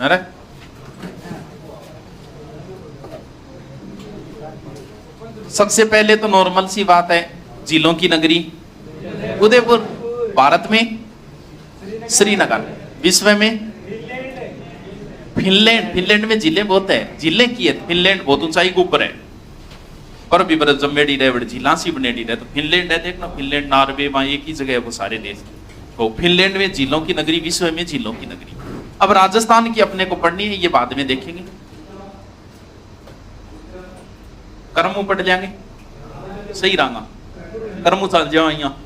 अरे सबसे पहले तो नॉर्मल सी बात है, झीलों की नगरी उदयपुर, भारत में श्रीनगर, विश्व में फिनलैंड। फिनलैंड में झीलें बहुत है, झीलें की है, फिनलैंड बहुत ऊंचाई के ऊपर है, पर भी बर्फ जमेड़ी रहे, बड़ी झीलां सी बनेड़ी रहे, तो फिनलैंड है, देखना फिनलैंड, नॉर्वे, वहां एक ही जगह है वो सारे देश। तो फिनलैंड में झीलों की नगरी, विश्व में झीलों की नगरी। अब राजस्थान की अपने को पढ़नी है, ये बाद में देखेंगे, कर्मू पढ़ जाएंगे, सही रहा कर्मू चल जाओ यहाँ।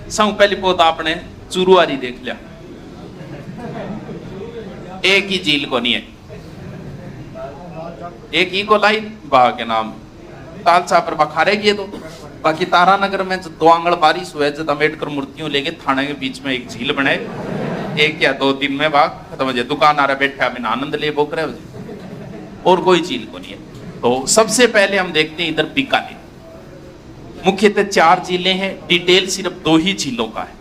सब पहली पोत आपने चुरुआरी देख लिया, एक ही झील को नहीं है, एक ही कोलाई बाग के नाम तालसा पर बखारे किए। तो बाकी तारानगर में जो 2 आंगल बारिश हुए, जब अम्बेडकर मूर्तियों लेके थाने के बीच में एक झील बने, 1 या 2 दिन में बाग खत्म हो जाए, दुकान आ रहा बैठे अभी आनंद ले बोक रहे, और कोई झील को नहीं है। तो सबसे पहले हम देखते हैं इधर बीकानेर, मुख्यतः 4 झीलें हैं, डिटेल सिर्फ 2 ही झीलों का है,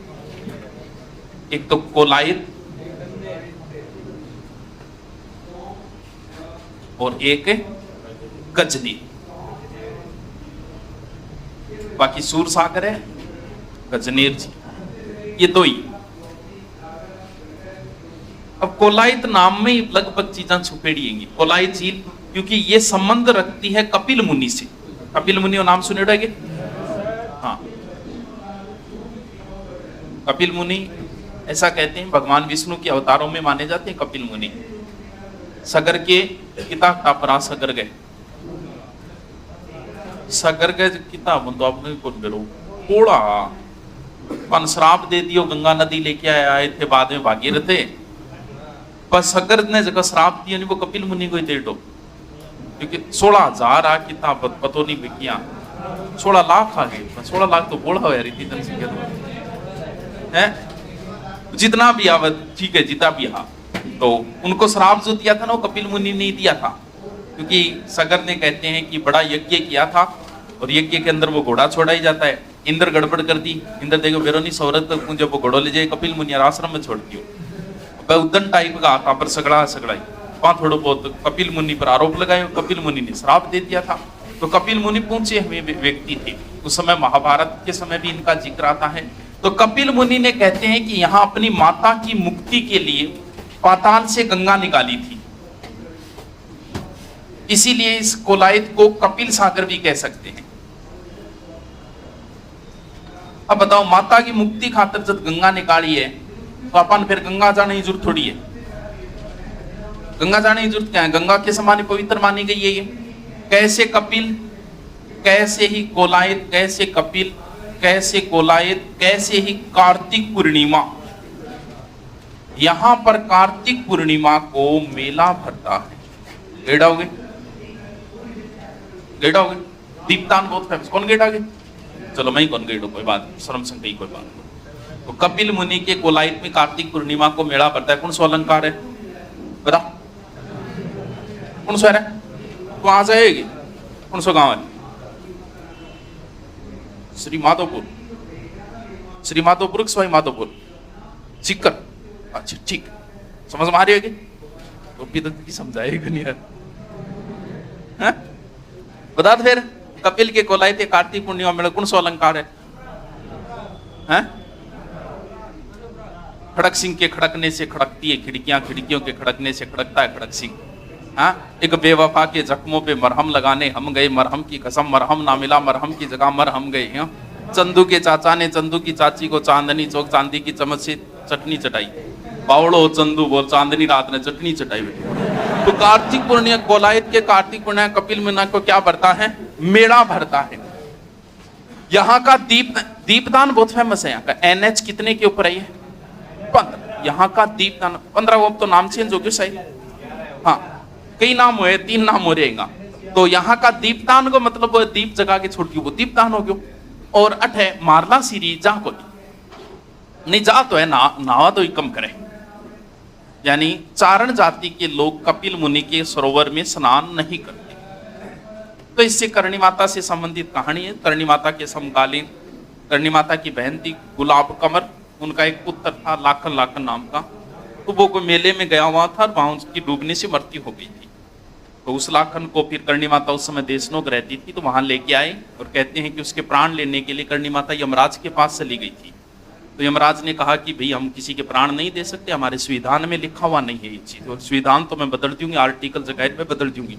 एक तो कोलायत और एक गजनी, बाकी सूर सागर है, गजनेर झील, ये 2 ही। अब कोलायत नाम में ही लगभग चीजें छुपेड़ी हैं। कोलायत झील क्योंकि ये संबंध रखती है कपिल मुनि से। कपिल मुनि नाम सुने रहेंगे, हाँ, कपिल मुनि ऐसा कहते हैं, भगवान विष्णु के अवतारों में माने जाते हैं कपिल मुनि। सगर के किता टापरा सगर गए, सगर गए किताब तो आपने कौन करो कोड़ा पन श्राप दे दियो, गंगा नदी लेके आए थे, बाद में भागीरथ थे, पर सगर ने जगह श्राप दिया नहीं, वो कपिल मुनि को ही दे दो, क्योंकि 16,000 आ किताब पतो नहीं बिकिया, 16 लाख आ गए, 16 लाख तो बोला यार इतनी जनसंख्या तो है, जितना भी आवत ठीक है, जितना भी हा। तो उनको श्राप जो दिया था ना, वो कपिल मुनि ने दिया था, क्योंकि सगर ने कहते हैं कि बड़ा यज्ञ किया था, और यज्ञ के अंदर वो घोड़ा छोड़ा ही जाता है, इंद्र गड़बड़ कर दी, इंद्र देखो बेरोनी सौरत जब वो घोड़ो ले जाए कपिल मुनि आश्रम में छोड़ दियो, उद्दन टाइप का आता, पर सगड़ाई वहां थोड़ा बहुत कपिल मुनि पर आरोप लगाए, कपिल मुनि ने श्राप दे दिया था। तो कपिल मुनि पूछे हुए व्यक्ति थे, उस समय महाभारत के समय भी इनका जिक्र आता है। तो कपिल मुनि ने कहते हैं कि यहाँ अपनी माता की मुक्ति के लिए पाताल से गंगा निकाली थी, इसीलिए इस कोलायत को कपिल सागर भी कह सकते हैं। अब बताओ, माता की मुक्ति खातिर जब गंगा निकाली है, तो अपन फिर गंगा जाने की जरूरत थोड़ी है, गंगा जाने की जरूरत क्या है, गंगा के समान पवित्र मानी गई है ये। कैसे कपिल, कैसे ही कोलायत, कैसे कपिल, कैसे कोलायत, कैसे ही कार्तिक पूर्णिमा। यहां पर कार्तिक पूर्णिमा को मेला भरता है। गेड़ाओगे, गेड़ाओगे, दीपदान बहुत फेमस, कौन गेड़ाओगे, चलो मैं ही कौन गेड़ो, कोई बात नहीं, शर्म संकई कोई बात नहीं। तो कपिल मुनि के कोलायत में कार्तिक पूर्णिमा को मेला भरता है। कौन सा अलंकार है बता, कौन सा है, तो आ जाएगी, कौन सा गांव है, श्री माधोपुर, श्री माधोपुर, स्वाई माधोपुर, चिक्कर, अच्छा ठीक, समझ में आ रही होगी, तो भी तो समझाएगा नहीं यार, बता दो फिर। कपिल के कोलायत कार्तिक पूर्णिमा में कौन सा अलंकार है, खड़क सिंह के खड़कने से खड़कती है खिड़कियां, खिड़कियों के खड़कने से खड़कता है खड़क सिंह। हाँ, एक बेवफा के जख्मों पे मरहम लगाने हम गए, मरहम की कसम मरहम ना मिला, मरहम की जगह मरहम गए। हाँ? चंदू के चाचा ने चंदू की चाची को चांदनी चौक चांदी की चम्मच से चटनी चटाई, बावड़ो चंदू बोल चांदनी रात ने चटनी चटाई। तो कार्तिक पूर्णिमा, कोलायत के कार्तिक पूर्णिमा कपिल मुनि को क्या भरता है, मेला भरता है। यहाँ का दीपदान बहुत फेमस है। यहाँ का NH कितने के ऊपर है ये, 15। यहाँ का दीपदान 15, वो तो नाम चेंज हो गया सही, हाँ कई नाम हुए, 3 नाम हो रहेगा। तो यहाँ का दीपदान को मतलब वो दीप जगा के छोड़, वो दीपदान हो गयो। और 8 है मारला सीरी जा को नहीं जा तो है ना, नावा तो ही कम करे, यानी चारण जाति के लोग कपिल मुनि के सरोवर में स्नान नहीं करते। तो इससे करणी माता से संबंधित कहानी है। करणी माता के समकालीन, करणी माता की बहन थी गुलाब कमर, उनका एक पुत्र था लाखन लाखन नाम का, तो वो कोई मेले में गया हुआ था, वहां उसकी डूबने से मृत्यु हो गई थी। तो उस लाखन को फिर करणी माता उस समय देशनोक रहती थी, तो वहां लेके आए और कहते हैं कि उसके प्राण लेने के लिए करणी माता यमराज के पास चली गई थी। तो यमराज ने कहा कि भाई हम किसी के प्राण नहीं दे सकते, हमारे संविधान में लिखा हुआ नहीं है ये चीज, और संविधान तो मैं बदल दूंगी, आर्टिकल जगह में बदल दूंगी।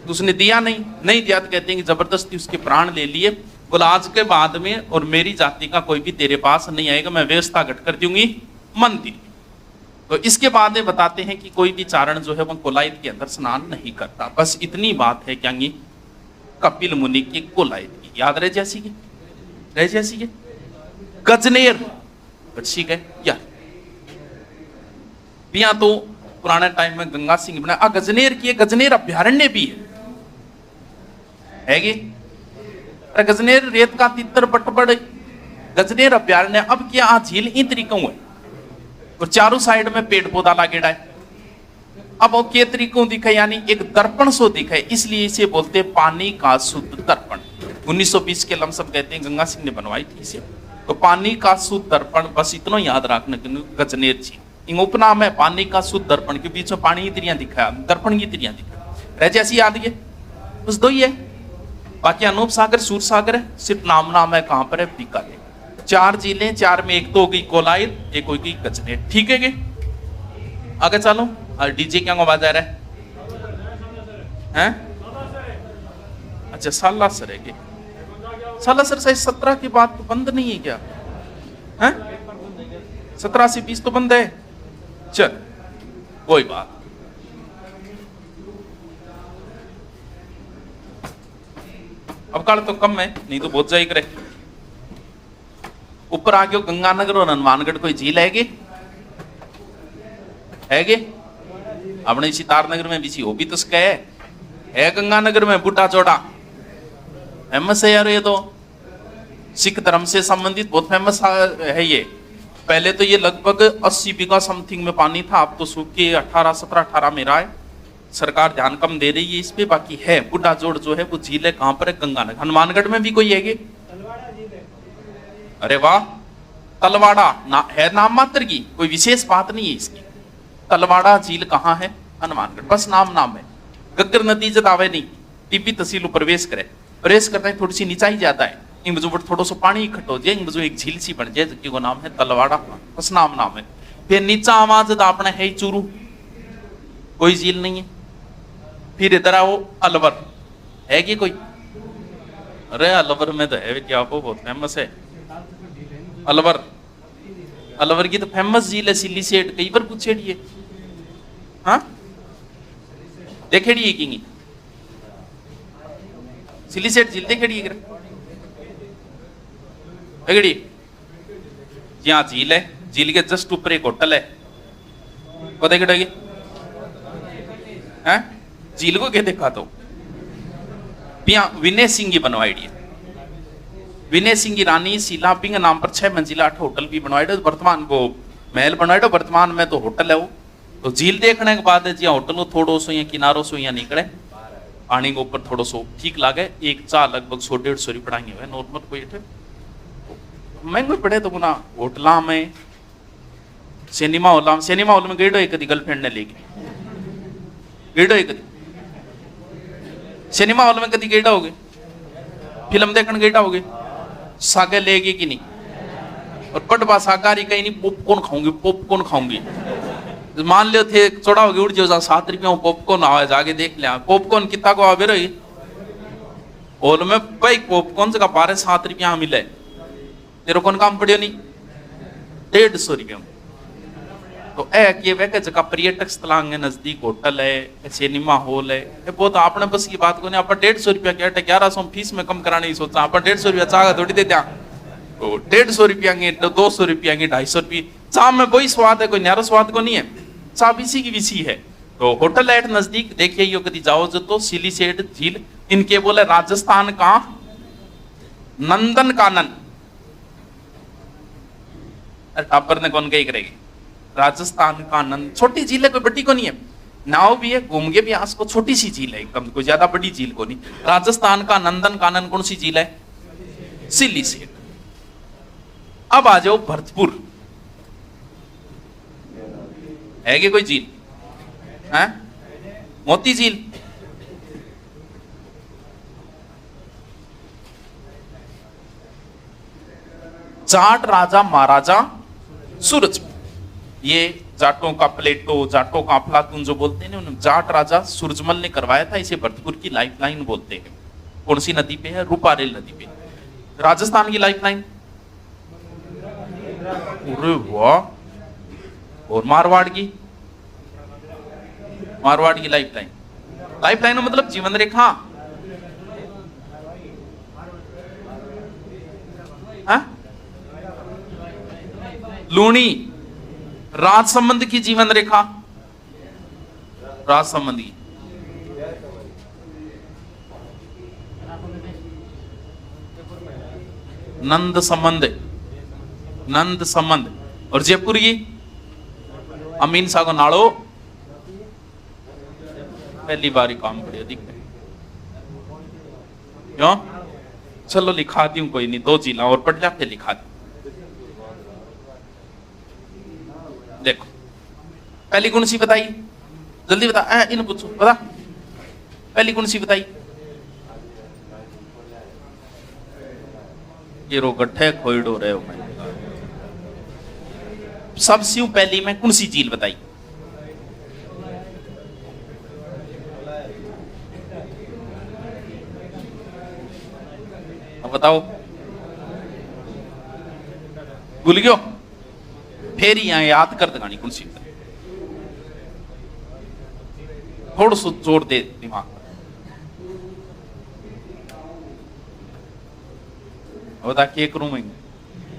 तो उसने दिया नहीं दिया, तो कहते हैं कि जबरदस्ती उसके प्राण ले लिए। बोला आज के बाद में और मेरी जाति का कोई भी तेरे पास नहीं आएगा, मैं व्यवस्था घट कर दूंगी मंदिर। तो इसके बाद में बताते हैं कि कोई भी चारण जो है वो कोलायत के अंदर स्नान नहीं करता। बस इतनी बात है क्या कपिल मुनि की कोलायत की याद रह जैसी के गजनेर ठीक है यार, यहाँ तो पुराने टाइम में गंगा सिंह बना गजनेर की, गजनेर अभ्यारण्य भी है कि गजनेर रेत का तितर बटबड़ गजनेर अभ्यारण्य। अब क्या झील इन तरीकों है और चारों साइड में पेड़ पौधा लागेड़ा है। अब वो के तरीकों दिखे, यानी एक दर्पण सो दिखे, इसलिए इसे बोलते पानी का शुद्ध दर्पण। 1920 के लमसम कहते हैं गंगा सिंह ने बनवाई थी इसे। तो पानी का शुद्ध दर्पण, बस इतना याद रखना गजनेर जी इन उपनाम है पानी का शुद्ध दर्पण के बीच में पानी की तिरियां दिखा, दर्पण की तिरियां दिखा रह जैसी याद है बस दो ही है। बाकी अनूप सागर सूर सागर है, सिर्फ नाम है कहां पर है बीकानेर। 4 झीलें, 4 में एक तो हो गई कोलायत, एक हो गई गजनेर। ठीक है कि आगे चलो। डीजे क्या आवाज आ रहा है? अच्छा सालासर है कि सालासर से 17 की बात तो बंद नहीं है क्या? है 17 से 20 तो बंद है। चल कोई बात। अब काल तो कम है, नहीं तो बहुत जाए करे। ऊपर आ गयो गंगानगर और हनुमानगढ़ कोई झील है कि अपने सितार नगर में भी वो भी तो है गंगानगर में बूटा चौड़ा फेमस है यार। ये तो सिख धर्म से संबंधित बहुत फेमस है ये। पहले तो ये लगभग 80 बीघा समथिंग में पानी था, अब तो सूख के 18 में रहा है। सरकार ध्यान कम दे रही है इस पे, बाकी है बूढ़ा जोड़ जो है वो झील है। कहां पर है? गंगानगर। हनुमानगढ़ में भी कोई है? अरे वाह, तलवाड़ा ना है, नाम मात्र की, कोई विशेष बात नहीं है इसकी। तलवाड़ा झील कहाँ है? हनुमानगढ़। बस नाम है। गग्गर नदी जब आवे नहीं, टीपी तहसील प्रवेश करता है, थोड़ी सी नीचाई जाता है, इन बजू थोड़ा सा पानी इकट्ठा हो जाए, इन बजू एक झील सी बन जाए जिसकी को नाम है तलवाड़ा। बस नाम है। फिर नीचा आवाज अपना है चूरू, कोई झील नहीं है। फिर इधर आओ अलवर, है कि कोई? अरे अलवर में तो है क्या, वो बहुत फेमस है अलवर की तो फेमस झील है सिल्ली सेठ, कई बार पूछेड़ी है। हाँ देखेड़ी है कि सिल्ली सेठ झील देखेड़ी है जी? हाँ झील है, झील के जस्ट ऊपर एक होटल है, को देखेगी है झील को क्या देखा तो विनय सिंह की बनवाई है। विनय सिंह की रानी शीला पिंग नाम पर 6 मंजिला होटल भी बनवाए, वर्तमान वो महल बनवाए, वर्तमान में तो होटल है वो। तो झील देखने के बाद जी होटल थोड़ो सो या किनारो सो या निकले पानी के ऊपर थोड़ो सो ठीक लागे। एक चाह लगभग 100-150 रुपये पड़ाएंगे हुए नॉर्मल कोई महंगे पड़े तो गुना होटला में सिनेमा हॉल में गेड़ो एक गर्लफ्रेंड ने लेके गेड़ो एक सिनेमा हॉल में कभी गेड़ा होगे, फिल्म देखने गेड़ा होगे, सागे लेगी कि नहीं? और पटवा साकारी कहीं नहीं, पॉपकॉर्न खाऊंगी। मान लो थे चौड़ा होगी उड़ जाओ 7 रुपया पॉपकॉर्न आवाज आगे देख लिया। पॉपकॉर्न कितना को आवे रही हॉल में भाई, पॉपकॉर्न से का 7 रुपया मिले, तेरे कौन काम पड़ियो नहीं 150 रुपया। तो जगह पर्यटक स्थल नजदीक होटल है, सिनेमा हॉल है, बहुत आपने बस की बात को नहीं। आप 150 रुपया क्या 1100 फीस में कम कराने ही सोचा, आप 150 रुपया चाह थोड़ी देते 150 रुपया की 200 रुपया की 250 रुपये चाह में वही स्वाद है, कोई न्यारा स्वाद को नहीं है, चाह इसी की विसी है। तो होटल एट नजदीक देखिए यो कभी जाओ जो तो सिली सेठ झील इनके बोले राजस्थान का नंदन कानन। टापर ने कौन कही करेगी? राजस्थान का नंद, छोटी झील है, कोई बड़ी को नहीं है, नाव भी है, घूम के भी आस को छोटी सी झील है एकदम, कोई ज्यादा बड़ी झील को नहीं। राजस्थान का नंदन कानन कौन सी झील है? सिल्ली सेठ। अब आ जाओ भरतपुर, है कि कोई झील है? मोती झील। जाट राजा महाराजा सूरज, ये जाटों का प्लेटो, जाटों का अफलातून जो बोलते हैं ना, जाट राजा सूरजमल ने करवाया था। इसे भरतपुर की लाइफलाइन बोलते हैं। कौन सी नदी पे है? रूपारेल नदी पे। राजस्थान की लाइफलाइन, अरे वाह। और मारवाड़ की, मारवाड़ की लाइफलाइन, लाइफलाइन मतलब जीवन रेखा। लूणी, राज संबंध की जीवन रेखा, राज संबंधी। नंद संबंध, नंद संबंध। और जयपुर की अमीन सागो नाड़ो, पहली बार काम बढ़िया दिख रहे क्यों? चलो लिखा दी हूं, कोई नहीं, 2 जिला और पढ़ जाते, लिखा दी। देखो पहली कौन सी बताई? जल्दी बता, इन पूछो, बता पहली कौन सी बताई? ये रो गट्ठे खोइडो रहे हो। सबसे पहली में कौन सी झील बताई? अब बताओ, भूल गयो? फिर यहां याद कर दगानी कौन सी? थोड़ा सा जोर दे दिमाग। बता क्या करूं मैं?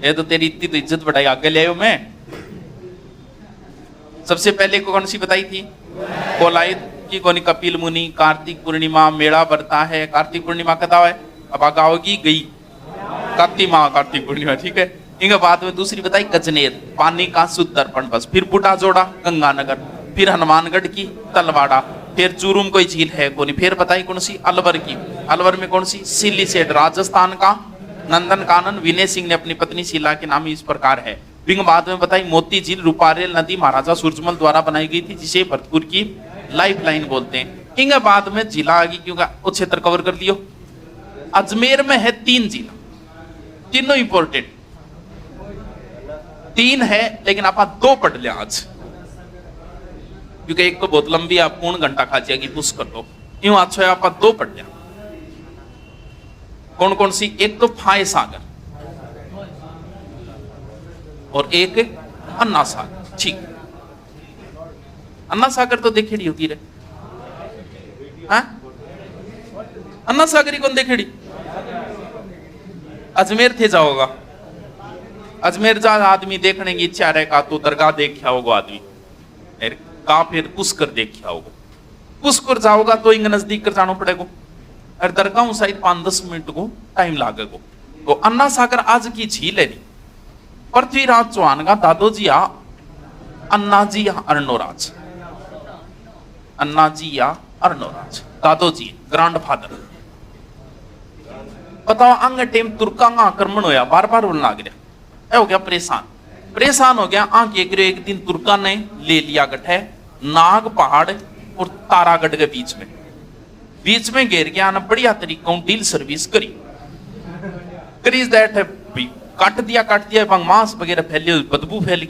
ये तो तेरी इतनी तो इज्जत बढ़ाई, आगे ले आयो मैं। सबसे पहले को कौन सी बताई थी? कोलायत की कोनी, कपिल मुनि, कार्तिक पूर्णिमा मेला बरता है। कार्तिक पूर्णिमा कदा है? अब आगा होगी गई कार्तिक माह, कार्तिक पूर्णिमा, ठीक है। इनके बाद में दूसरी बताई गजनेर, पानी का शुद्ध दर्पण बस। फिर बुटा जोड़ा गंगानगर, फिर हनुमानगढ़ की तलवाड़ा, फिर चूरूम कोई झील है कोनी। फिर बताई कौन सी? अलवर की। अलवर में कौन सी? सिलीसेट, राजस्थान का नंदन कानन विनय सिंह ने अपनी पत्नी शीला के नाम इस प्रकार है। फिर बाद में बताई मोती झील, रूपारेल नदी महाराजा सूरजमल द्वारा बनाई गई थी, जिसे भरतपुर की लाइफलाइन बोलते हैं। इनके बाद में जिला आ गई, क्योंकि वो क्षेत्र कवर कर लियो। अजमेर में है 3 जिला, तीनों इंपोर्टेंट। 3 है लेकिन आप 2 पढ़ लिया आज, क्योंकि एक तो बहुत लंबी, आप पूर्ण घंटा खा जाएगी, पुश कर दो। यूं आज आप 2 पढ़ लिया। कौन कौन सी? एक तो फाय सागर और एक अन्ना सागर। ठीक, अन्ना सागर तो देखेड़ी होती रे, अन्ना सागर ही कौन देखेड़ी? अजमेर थे जाओगा, अजमेर जा आदमी देखने की इच्छा रहेगा तो दरगाह देखा होगा आदमी, का फिर पुष्कर देखा होगा। पुष्कर जाओगा तो इंग नजदीक कर जाना पड़ेगा, और दरगाह शायद 5-10 मिनट को टाइम लागेगा। तो अन्ना सागर आज की झील है। पृथ्वीराज चौहान का दादो जी या अन्ना जी या अर्णोराज, अन्ना जी या अर्णोराज, दादो जी ग्रैंड फादर। बताओ अंग टेम तुर्का का आक्रमण होया, बार बार बोलना लग गया, हो गया परेशान, परेशान हो गया। आंख एक दिन तुर्का ने ले लिया गठे नाग पहाड़ और तारागढ़ के बीच में घेर के आना बढ़िया तरीकों डील सर्विस करी दैट है, काट दिया मांस वगैरह फैली, बदबू फैल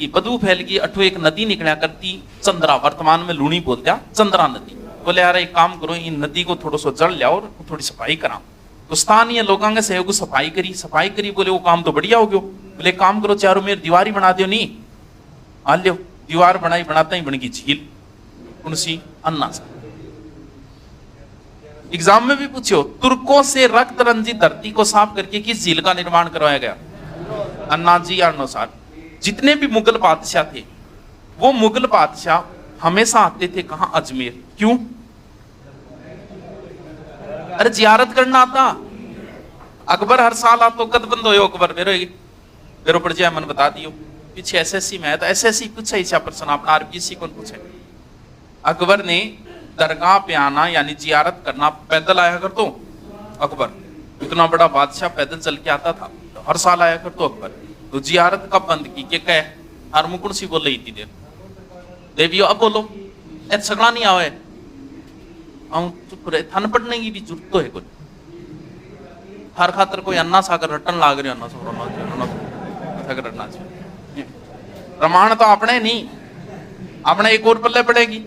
गई। अठो एक नदी निकला करती चंद्रा, वर्तमान में लूणी बोलते हैं, चंद्रा नदी। बोले यार एक काम करो, इन नदी को थोड़ा सा जल लिया और थोड़ी सफाई करा। तो स्थानीय लोगों के सहयोग सफाई करी। बोले वो काम तो बढ़िया हो गयो। बोले काम करो, चारों मेरे दीवारी बना दियो। नहीं आ लियो, दीवार बनाता ही बन गई झील, कौन सी? अन्ना सागर। एग्जाम में भी पूछो, तुर्कों से रक्त रंजित धरती को साफ करके किस झील का निर्माण करवाया गया? अन्ना जी अनुसार जितने भी मुगल बादशाह थे, वो मुगल बादशाह हमेशा आते थे कहां? अजमेर। क्यों? अरे जियारत करना आता। अकबर हर साल आ तो कद बंद हो अकबर मेरे पड़ जाए, मन बता दियो। पीछे एसएससी में है तो एसएससी पूछा ऐसा प्रश्न, अपना आरपीसी कौन पूछे? अकबर ने दरगाह पे आना यानी जियारत करना पैदल आया कर तो अकबर, इतना बड़ा बादशाह पैदल चल के आता था, तो हर साल आया कर तो अकबर। तो जियारत कब बंद की? क्या कहे हर मुकुट सी बोल रही थी देर देवियो अब बोलो, ए सगला नहीं आवे, हम चुप रहे, थन पढ़ने की भी जरूरत तो है कोई, हर खातर कोई अन्ना सागर रटन लाग रहे, अन्ना सागर रटना चाहिए। प्रमाण तो अपने नहीं, अपने एक और पल्ले पड़ेगी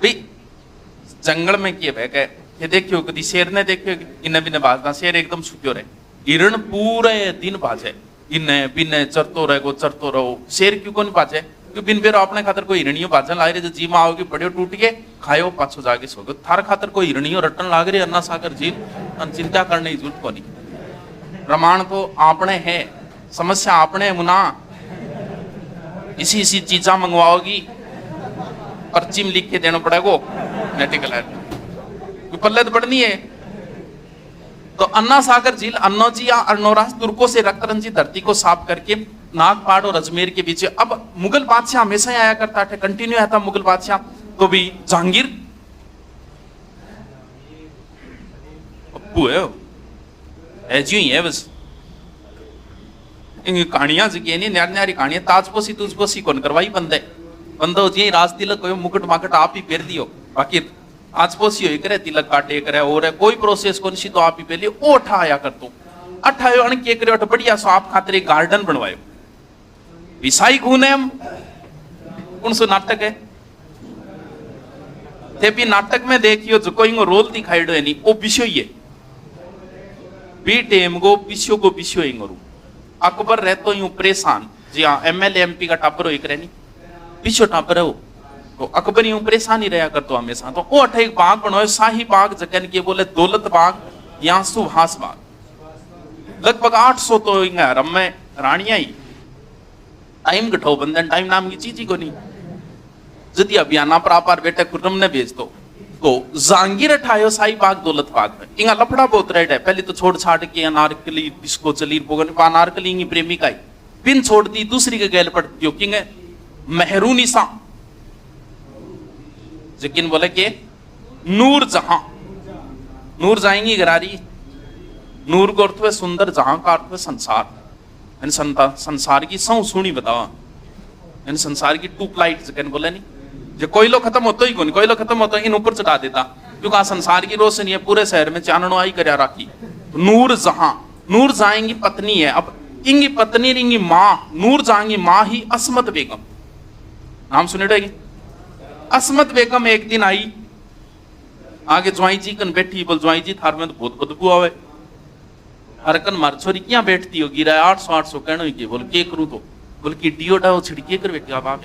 भाई। जंगल में किए बह गए, ये देखियो कभी शेर ने देखियो, इन्हें बिने बाजना, शेर एकदम सुत्यो रहे, हिरण पूरे दिन बाजे, इन्हें बिने चरतो रहो, शेर क्यों नहीं बाजे, क्यों बिन बेरो अपने खातर कोई हिरणियों बाजन ला रहे, जो जी माओगी पड़ियो टूट के खायो पाछो जाके सो गए, थार खातर कोई हिरणियों रटन लाग रही, अन्ना सागर झील, चिंता करने की जरूरत को नहीं। प्रमाण तो आपने है, समस्या आपने मुना, इसी चीजा मंगवाओगी, पर्ची में लिख के देना पड़ेगा, मेडिकल है पल्ले तो पड़नी है। तो अन्ना सागर झील, अन्नौजी या अर्नोरास तुर्कों से रक्त रंजी धरती को साफ करके नागपाड़ और अजमेर के बीच, अब मुगल बादशाह हमेशा ही आया करता था, कंटिन्यू आता मुगल बादशाह, तो भी जहांगीर अप्पू है, ऐसी ही है बस, इन कहानियां जगह नहीं, न्यारी न्यारी कहानियां, ताजपोसी तुजपोसी कौन करवाई बंदे, बंदो जी राज तिलक कोई मुकुट माकट आप ही फेर दियो, बाकी ताजपोसी हो करे, तिलक काटे करे, और है कोई प्रोसेस कौन सी, तो आप ही पहले ओ अठा आया कर तू, अठायो अण के करे, बढ़िया सो आप खातिर एक गार्डन बनवायो, विसाई खून है हम, कौन सो नाटक है, थे भी नाटक में देखियो जो कोई रोल दिखाई दो नहीं, वो विषय है, बी टेम को विषय को विषय इंगरू, अकबर रहतो यूं परेशान, जी हाँ एमएलए एमपी का टापर हो एक रहनी, विषय टापर है वो, तो अकबर यूं परेशान ही रहा करतो हमेशा, तो वो अठे एक बाग बनवायो, शाही बाग जगन के बोले दौलत बाग या सुभाष बाग, लगभग 800 तो इंगा हरम में रानियां ही, टाइम गठो बंधन, टाइम नाम की चीज ही को नहीं, जदी अभियाना प्रापार बेटे खुर्रम ने भेज दो, तो जहांगीर अठायो शाही बाग दौलत बाग में, इंगा लफड़ा बहुत रेड है, पहले तो छोड़ छाड़ के अनारकली डिस्को चली बोगन, अनारकली इंगी प्रेमिका ही, पिन छोड़ दी दूसरी के गैल पड़ती हो, किंग मेहरून सा, लेकिन बोले के नूर जहां, नूर जाएंगी गरारी, नूर को अर्थ है सुंदर, जहां का अर्थ है संसार, संसार की सौ सुनी बतावा, संसार की टूप लाइट जगन बोले नहीं, जो कोयलो खत्म होता ही कौन, कोयलो खत्म होता इन ऊपर चढ़ा देता, क्योंकि संसार की रोशनी है, पूरे शहर में चाननो आई कर राखी, नूर जहां, नूर जाएंगी पत्नी है, अब इंगी पत्नी इंगी माँ, नूर जाएंगी माँ ही असमत बेगम, नाम सुने रहेगी, असमत बेगम एक दिन आई, आगे ज्वाई जी कन बैठी, बोल ज्वाई जी थार में तो बहुत बदबू आवे, हरकन मार छोरी क्या बैठती हो, गिरा 800 कहना ही, बोल के करूं, तो बोल की डियो डाओ छिड़के कर बैठी, आप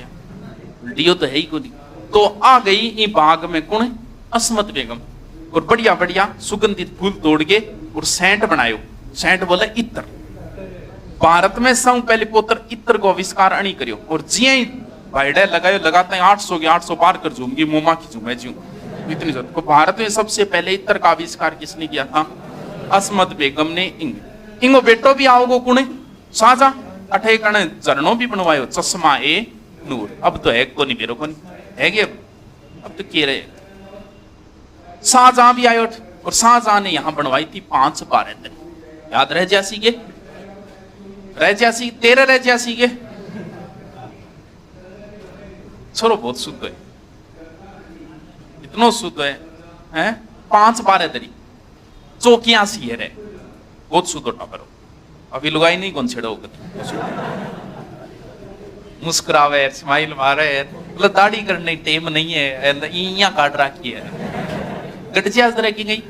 डियो तो है ही को नहीं, तो आ गई ये बाग में कौन, असमत बेगम, और बढ़िया बढ़िया सुगंधित फूल तोड़ के और सेंट बनायो, सेंट बोला इत्र, भारत में सब पहले पोतर इत्र को आविष्कार अणी करियो, और जिया ही भाईडे लगायो, लगाते हैं 800 पार कर जूंगी, मोमा की जूं मैं जूं, इतनी जरूरत को, भारत में सबसे पहले इत्र का आविष्कार किसने किया था, असमत बेगम ने, इंगो बेटो भी आओगो कुणे साजा, अठे कण झरनो भी बनवायो, चश्मा ए नूर, अब तो है को नहीं बेरो को नहीं है कि अब तो के रहे, शाहजहां भी आयो, और शाहजहां ने यहां बनवाई थी 5 बारह, याद रह जासी के, रह जासी 13 रह जासी के, चलो बहुत शुद्ध है, इतना शुद्ध है 5 बारह दरी, चौकियां सी है रे, बहुत शुद्ध टापर, अभी लुगाई नहीं कौन छेड़ो, मुस्कुरावे, स्माइल मारे, मतलब दाढ़ी करने टेम नहीं है, इया काट रखी है, गटजिया तरह की गई।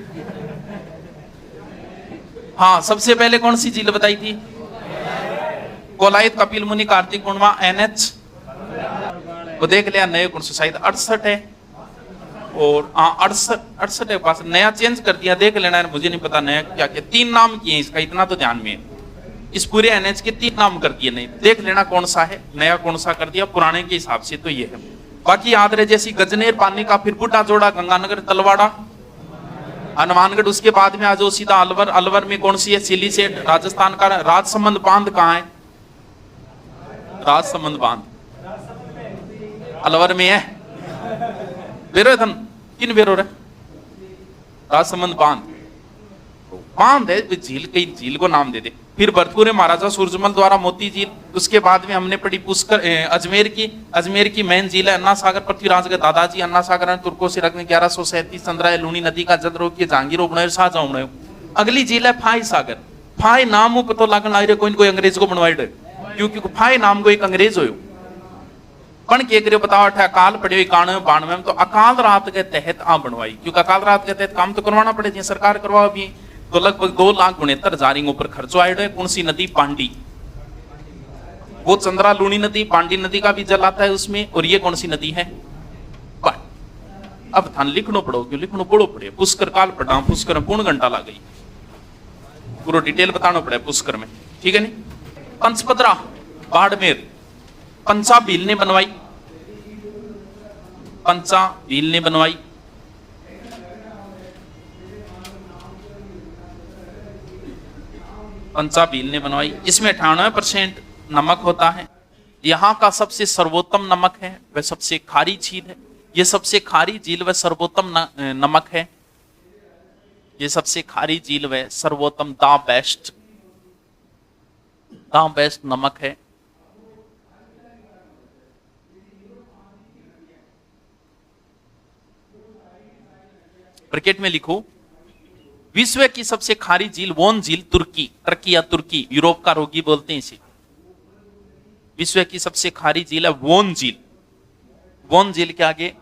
हाँ, सबसे पहले कौन सी झील बताई थी, कोलायत, कपिल मुनि, कार्तिक पूर्णिमा, NH, वो देख लिया, नए कौन सा शायद 68 है, और 68 है पास, नया चेंज कर दिया, देख लेना है, मुझे नहीं पता नया क्या क्या, 3 नाम किए इसका, इतना तो ध्यान में है, इस पूरे NH के 3 नाम कर दिए, नहीं देख लेना कौन सा है, नया कौन सा कर दिया, पुराने के हिसाब से तो ये है, बाकी याद रहे, जैसी गजनेर पानी का, फिर बुड्ढा जोड़ा, गंगानगर, तलवाड़ा, हनुमानगढ़, उसके बाद में आ जाओ सीधा अलवर, अलवर में कौन सी है, सिली सेठ, राजस्थान का, राजसमंद बांध कहाँ है, राजसमंद बांध अलवर में है, बेरो धन किन बेरो रे, राजसमंद बांध, बांध है झील, कई झील को नाम दे दे, फिर भरतपुर में महाराजा सूरजमल द्वारा मोती झील, उसके बाद में हमने पढ़ी पुष्कर अजमेर की मेन झील है अन्ना सागर। पृथ्वीराज के दादाजी अन्ना सागर तुर्कों से रखने 1137 15 लूनी नदी का जल रोक के जहांगीर बनायो शाहजहां बनायो। अगली झील है फाई सागर। फाई नाम पता लगन आ रहा कोई कोई अंग्रेज को बनवाई, क्योंकि फाई नाम को एक अंग्रेज हो पण के करे बताओ अकाल पड़े 91 में, तो अकाल रात के तहत आ बनवाई, क्योंकि अकाल रात के तहत काम तो करवाना पड़े जी सरकार करवा भी। तो लगभग 2,69,000 ऊपर खर्चो आए। कौन सी नदी? पांडी। वो चंद्रा लूनी नदी पांडी नदी का भी जल आता है उसमें। और ये कौन सी नदी है? अब थान लिखनो पड़ो, क्यों लिखनो पड़ो पड़े। पुष्कर काल पढ़ा, पुष्कर में पूर्ण घंटा लग गई, पूरा डिटेल बताना पड़े पुष्कर में, ठीक है नहीं। पंचपदरा बाड़मेर पंचा भील ने बनवाई, पंचा भील ने बनवाई। पंचा भील ने बनवाई। इसमें 98% नमक होता है। यहाँ का सबसे सर्वोत्तम नमक है, वह सबसे खारी झील है। ये सबसे खारी झील व सर्वोत्तम नमक है। ये सबसे खारी झील व सर्वोत्तम द बेस्ट नमक है। ब्रैकेट में लिखो, विश्व की सबसे खारी झील वोन झील तुर्की, टर्की या तुर्की, यूरोप का रोगी बोलते हैं इसे। विश्व की सबसे खारी झील है वोन झील। वोन झील के आगे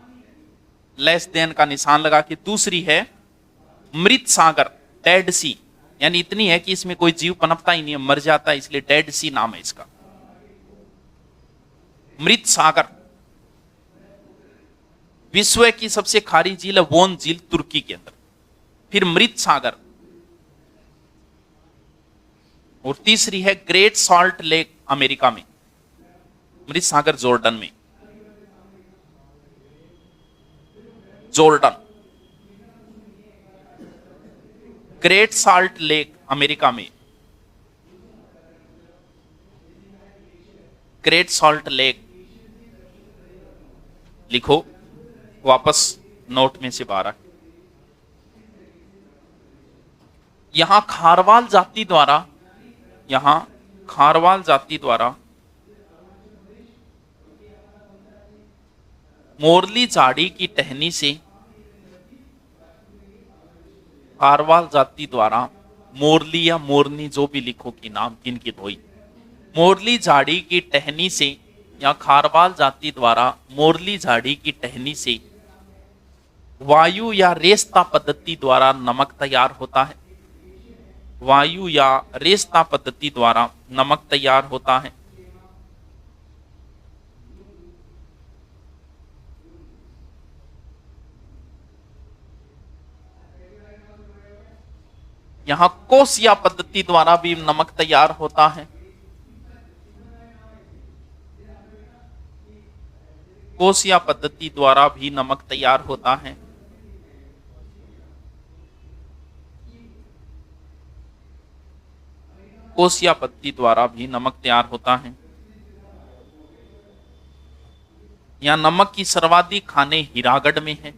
लेस देन का निशान लगा के दूसरी है मृत सागर, डेड सी, यानी इतनी है कि इसमें कोई जीव पनपता ही नहीं है, मर जाता है, इसलिए डेड सी नाम है इसका, मृत सागर। विश्व की सबसे खारी झील है वोन झील तुर्की के अंदर, फिर मृत सागर, और तीसरी है ग्रेट सॉल्ट लेक अमेरिका में, मृत सागर जॉर्डन में, Jordan. Great salt lake America में, ग्रेट सॉल्ट लेक लिखो, वापस नोट में से 12। यहां खारवाल जाति द्वारा, यहां खारवाल जाति द्वारा मोरली झाड़ी की टहनी से, खारवाल जाति द्वारा मोरली या मोरनी जो भी लिखो की नाम किनकी धोई, मोरली झाड़ी की टहनी से या खारवाल जाति द्वारा मोरली झाड़ी की टहनी से वायु या रेस्ता पद्धति द्वारा नमक तैयार होता है। वायु या रेस्ता पद्धति द्वारा नमक तैयार होता है। यहां कोसिया पद्धति द्वारा भी नमक तैयार होता है। कोसिया पद्धति द्वारा भी नमक तैयार होता है। कोसिया पद्धति द्वारा भी नमक तैयार होता है। यहां नमक की सर्वाधिक खाने हीरागढ़ में है,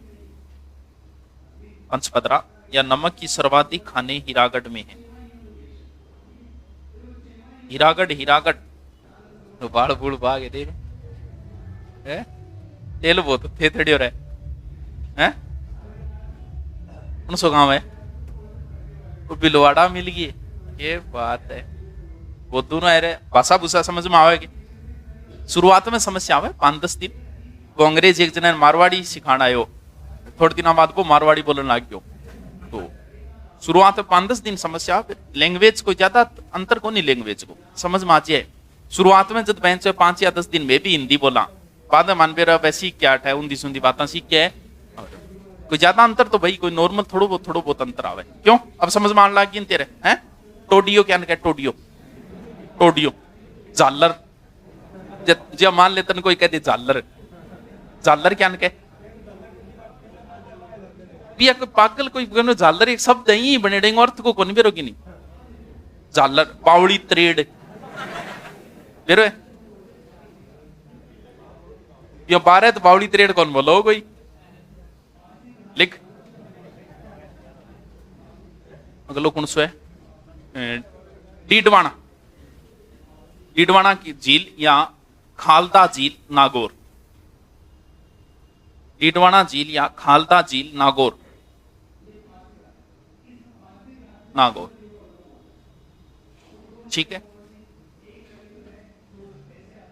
पंचपदरा, या नमक की सर्वाधिक खाने हीरागढ़ में है। हीरागढ़, हीरागढ़ बाड़ बूढ़ भाग दे तेल वो तो थे थोड़ी हो रहा है, कौन सो गांव है वो, बिलवाड़ा मिल गई। ये बात है, वो दोनों अरे भाषा भूषा समझ में आवेगी। शुरुआत में समस्या आवे 5-10 दिन, वो अंग्रेज एक जना मारवाड़ी सिखाना आयो, थोड़े दिन बाद वो मारवाड़ी बोलने लग गयो। तो शुरुआत में 5-10 दिन समस्या, लैंग्वेज को ज्यादा अंतर को नहीं, लैंग्वेज को समझ में आ जाए। शुरुआत में जब बेंच 5 या 10 दिन में भी हिंदी बोला, बाद में मान बेरा वैसी क्या है, उन्दी सुंदी बातें सीख के है। कोई ज्यादा अंतर तो भाई कोई नॉर्मल थोड़ा बहुत अंतर आवे, क्यों अब समझ में आने लग गई तेरे हैं। टोडियो क्या कहे, टोडियो, टोडियो, झालर, जब मान लेते कोई कहते झालर, झालर क्या कहे पिया, कोई पागल कोई झालर एक शब्द ही बने डेंगे, अर्थ को कौन बेरोगी नहीं। झालर, पावड़ी त्रेड बेरो है, ये 12 तो पावड़ी त्रेड कौन बोलो कोई, लिख अगलो कौन सो है, डीडवाना, डीडवाना की झील या खालदा झील नागौर, डीडवाना झील या खालदा झील नागौर, नागौर। ठीक है,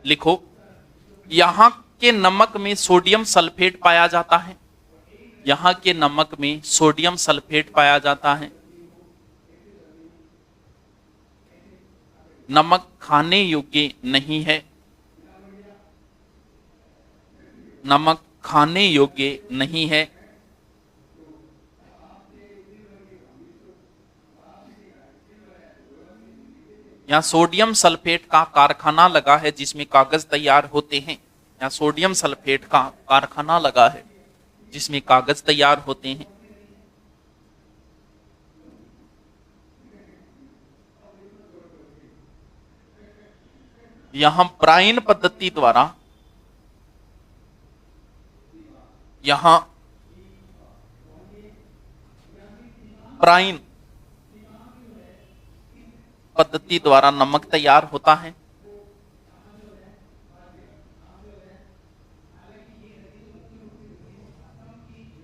लिखो यहां के नमक में सोडियम सल्फेट पाया जाता है, यहां के नमक में सोडियम सल्फेट पाया जाता है। नमक खाने योग्य नहीं है, नमक खाने योग्य नहीं है। यहाँ सोडियम सल्फेट का कारखाना लगा है जिसमें कागज तैयार होते हैं, यहाँ सोडियम सल्फेट का कारखाना लगा है जिसमें कागज तैयार होते हैं। यहां ब्राइन पद्धति द्वारा, यहां ब्राइन पद्धति द्वारा नमक तैयार होता है।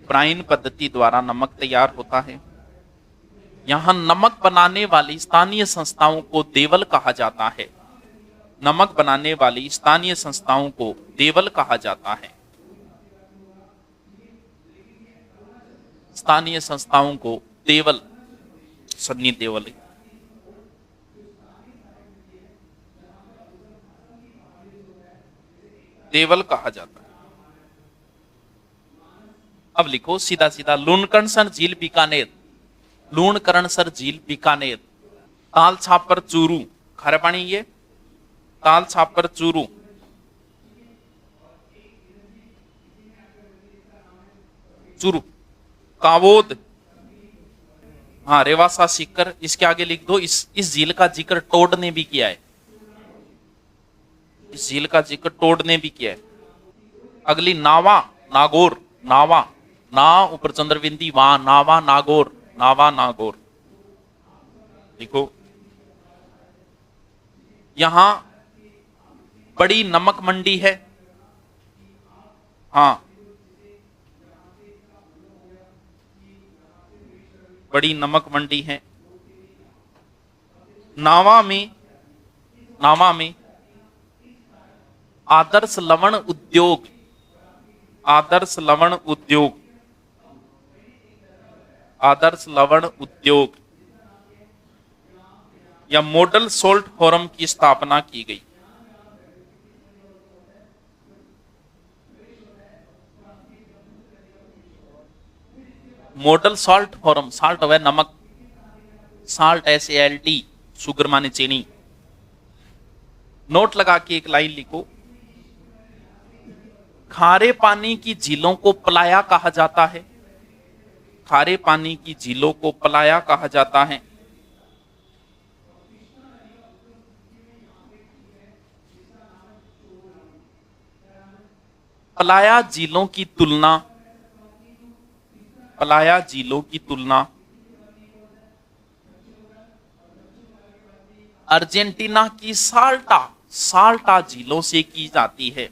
ब्राइन पद्धति द्वारा नमक तैयार होता है। यहां नमक बनाने वाली स्थानीय संस्थाओं को देवल कहा जाता है, नमक बनाने वाली स्थानीय संस्थाओं को देवल कहा जाता है, स्थानीय संस्थाओं को देवल, सन्नी देवल, देवल कहा जाता है। अब लिखो सीधा सीधा, लूणकरणसर झील बीकानेर, लूणकरणसर झील बीकानेर। ताल छापर चूरू, खारे पानी ये ताल छापर चूरू, चूरू। कावोद, हाँ रेवासा सीकर, इसके आगे लिख दो। इस झील का जिक्र टोड ने भी किया है, इस झील का जिक्र टोड ने भी किया है। अगली नावा नागौर, नावा, ना ऊपर चंद्रबिंदी, वहां नावा नागौर, नावा नागौर। देखो यहां बड़ी नमक मंडी है, हाँ बड़ी नमक मंडी है। नावा में, नावा में आदर्श लवण उद्योग, आदर्श लवण उद्योग, आदर्श लवण उद्योग या मॉडल सोल्ट फोरम की स्थापना की गई। मॉडल सॉल्ट फोरम, साल्ट है नमक, साल्ट SALT, शुगर माने चीनी। नोट लगा के एक लाइन लिखो, खारे पानी की झीलों को पलाया कहा जाता है, खारे पानी की झीलों को पलाया कहा जाता है। पलाया झीलों की तुलना, पलाया झीलों की तुलना अर्जेंटीना की साल्टा, साल्टा झीलों से की जाती है।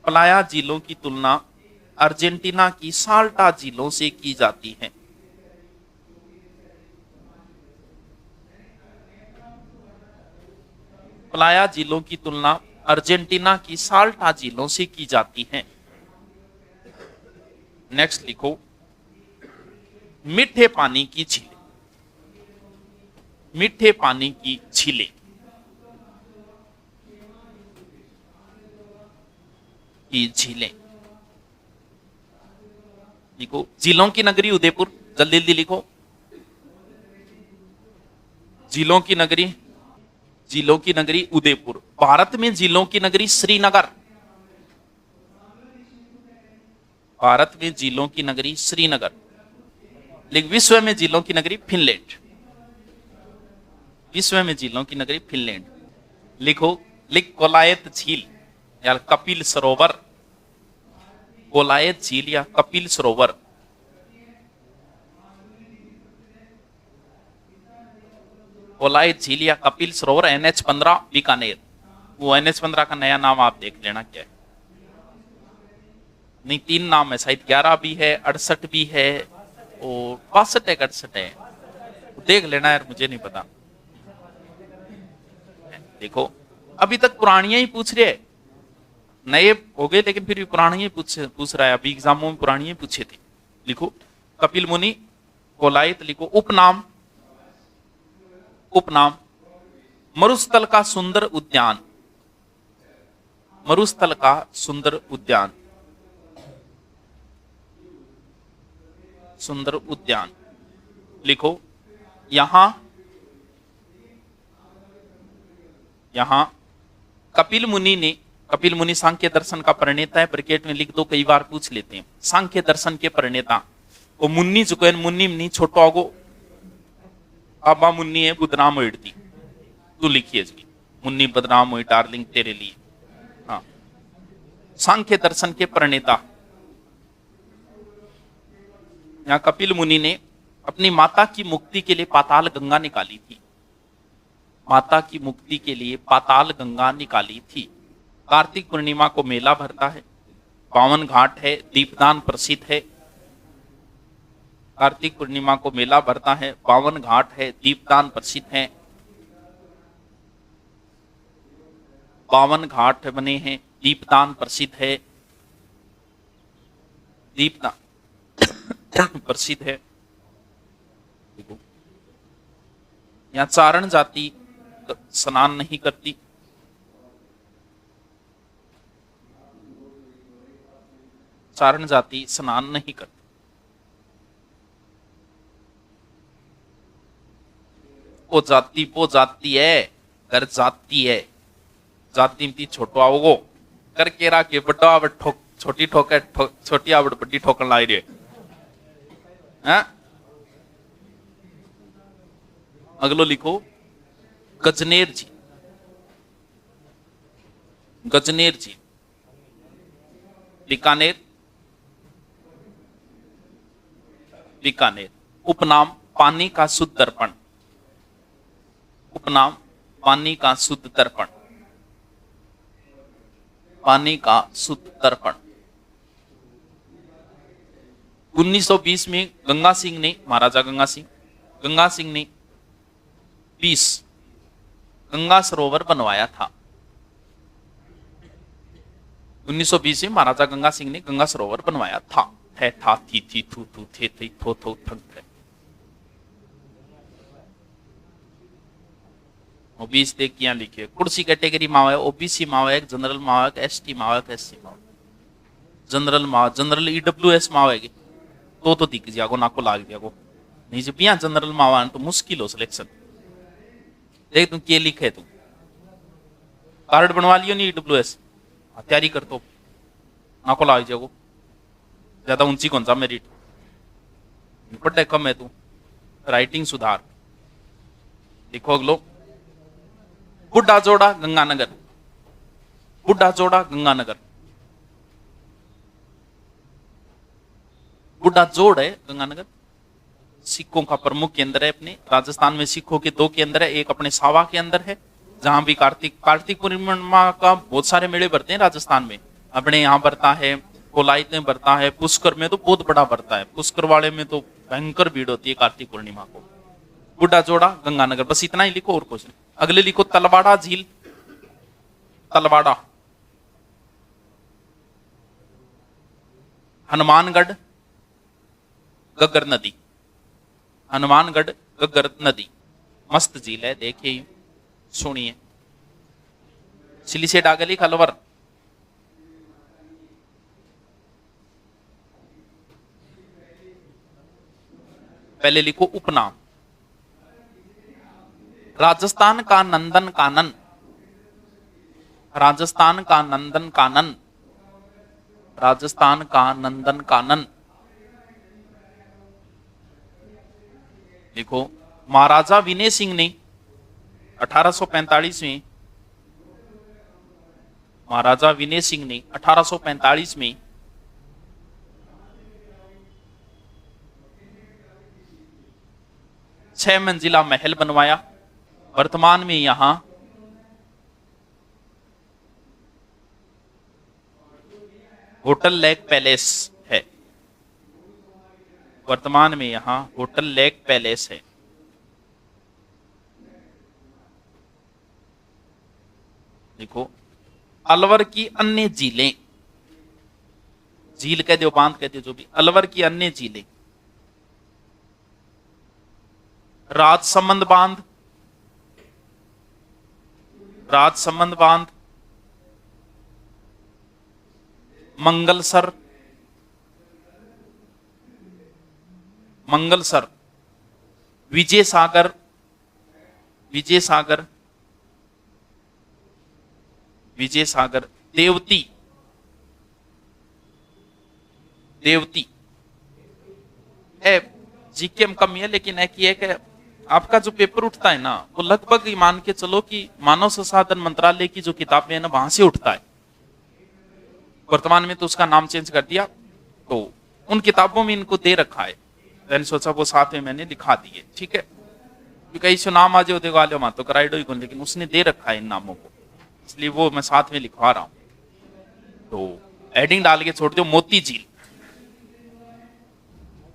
पलाया झीलों की तुलना अर्जेंटीना की साल्टा झीलों से की जाती है। पलाया झीलों की तुलना अर्जेंटीना की साल्टा झीलों से की जाती है। नेक्स्ट लिखो, मीठे पानी की झीलें, मीठे पानी की झीलें, की झीलें। लिखो झीलों की नगरी उदयपुर, जल्दी जल्दी लिखो। झीलों की नगरी, झीलों की नगरी उदयपुर। भारत में झीलों की नगरी श्रीनगर, भारत में झीलों की नगरी श्रीनगर। विश्व में झीलों की नगरी फिनलैंड, विश्व में झीलों की नगरी फिनलैंड। लिखो, लिख कोलायत झील या कपिल सरोवर, कोलायत झील या कपिल सरोवर। कोलायत झील या कपिल सरोवर NH15 बीकानेर। वो NH15 का नया नाम आप देख लेना क्या है। नहीं 3 नाम है शायद, 11 भी है, 68 भी है और 62 है, 68 है, देख लेना यार, मुझे नहीं पता। देखो अभी तक पुरानियां ही पूछ रहे, नए हो गए लेकिन फिर भी पुरानी ही पूछ रहा है। अभी एग्जामों में पुरानी ही पूछे थे। लिखो कपिल मुनि, कोलायत लिखो। उपनाम, उपनाम मरुस्थल का सुंदर उद्यान, मरुस्थल का सुंदर उद्यान, सुंदर उद्यान लिखो। यहां यहां कपिल मुनि ने, कपिल मुनि सांख्य दर्शन का प्रणेता है, ब्रैकेट में लिख दो, कई बार पूछ लेते हैं। सांख्य दर्शन के प्रणेता वो मुन्नी चुके हैं, मुन्नी नहीं छोटो आगो आबा मुन्नी है बुदनाम ओइडती, तू लिखिए जी मुन्नी बदनाम हुई डार्लिंग तेरे लिए। हाँ, सांख्य दर्शन के प्रणेता। यहां कपिल मुनि ने अपनी माता की मुक्ति के लिए पाताल गंगा निकाली थी, माता की मुक्ति के लिए पाताल गंगा निकाली थी। कार्तिक पूर्णिमा को मेला भरता है, पावन घाट है, दीपदान प्रसिद्ध है। कार्तिक पूर्णिमा को मेला भरता है, पावन घाट है, दीपदान प्रसिद्ध है। पावन घाट बने हैं, दीपदान प्रसिद्ध है, दीपदान प्रसिद्ध है। देखो यहां चारण जाति स्नान नहीं करती, चारण जाति स्नान नहीं करती। वो जाती है, कर जाती है, जाति में छोटो आओगो करके राके बड़ा आवड़ ठोक, छोटी ठोके छोटी आवड़ बड़ी ठोकन लाई रे। हैं अगलो लिखो गजनेर जी, गजनेर जी बीकानेर, बीकानेर। उपनाम पानी का शुद्ध दर्पण, उपनाम पानी का शुद्ध दर्पण, पानी का शुद्ध दर्पण। 1920 में गंगा सिंह ने, महाराजा गंगा सिंह ने 20 गंगा सरोवर बनवाया था। 1920 में महाराजा गंगा सिंह ने गंगा सरोवर बनवाया था। थे था थी थू थू थे थे थो थो थंग थे। 20 देख क्या लिखे, कुर्सी कैटेगरी मावा है, ओबीसी मावा है, जनरल मावा है, एसटी मावा है, एससी मावा, जनरल मावा, जनरल ईडब्ल्यूएस मावा है तो दिख जागो नाको लाग जागो। नहीं जब यहाँ जनरल मावा तो मुश्किल हो सिलेक्शन। देख तुम क्या लिखे, तुम कार्ड बनवा लियो नहीं ईडब्ल्यूएस, तैयारी कर तो नाको लाग जागो। ज्यादा ऊंची कौन सा मेरिट, पढ़े कम है तू, राइटिंग सुधार। देखो अगलो बुढ़ा जोड़ा गंगानगर, बुढ़ा जोड़ा गंगानगर, बुढ़ा जोड़ है गंगानगर, सिखों का प्रमुख केंद्र है। अपने राजस्थान में सिखों के 2 केंद्र है, एक अपने सावा के अंदर है जहां भी कार्तिक पूर्णिमा का बहुत सारे मेले भरते हैं राजस्थान में। अपने यहाँ भरता है, कोलायत में भरता है, पुष्कर में तो बहुत बड़ा भरता है, पुष्कर वाले में तो भयंकर भीड़ होती है कार्तिक पूर्णिमा को। बुढ़ा जोड़ा गंगानगर, बस इतना ही लिखो और कुछ नहीं। अगले लिखो तलवाड़ा झील, तलवाड़ा। हनुमानगढ़ गग्गर नदी, हनुमानगढ़ गग्गर नदी मस्त झील है, देखिए सुनिए। सिलिसे डागली खलवर, पहले लिखो उपनाम। राजस्थान का नंदन कानन, राजस्थान का नंदन कानन, राजस्थान का नंदन कानन लिखो। महाराजा विनय सिंह ने 1845 में, महाराजा विनय सिंह ने 1845 में छह मंजिला महल बनवाया, वर्तमान में यहां होटल लेक पैलेस है। वर्तमान में यहां होटल लेक पैलेस है। देखो, अलवर की अन्य झीलें, झील कह दो, बांध कह दो, जो भी, अलवर की अन्य झीलें, राजसमंद बांध, राजसमंद बांध, मंगलसर, मंगलसर, विजय सागर, विजय सागर, विजय सागर, देवती, देवती है। जीके में कमी है, लेकिन है कि एक आपका जो पेपर उठता है ना, वो लगभग मान के चलो कि मानव संसाधन मंत्रालय की जो किताबें है ना, वहां से उठता है। वर्तमान में तो उसका नाम चेंज कर दिया, तो उन किताबों में इनको दे रखा है। मैंने सोचा वो साथ में मैंने लिखा दिए, ठीक है, क्योंकि इसे नाम आज देखो आलो मा तो कराइडो ही, लेकिन उसने दे रखा है इन नामों को, इसलिए वो मैं साथ में लिखवा रहा हूं। तो हेडिंग डाल के छोड़ दो, मोती झील।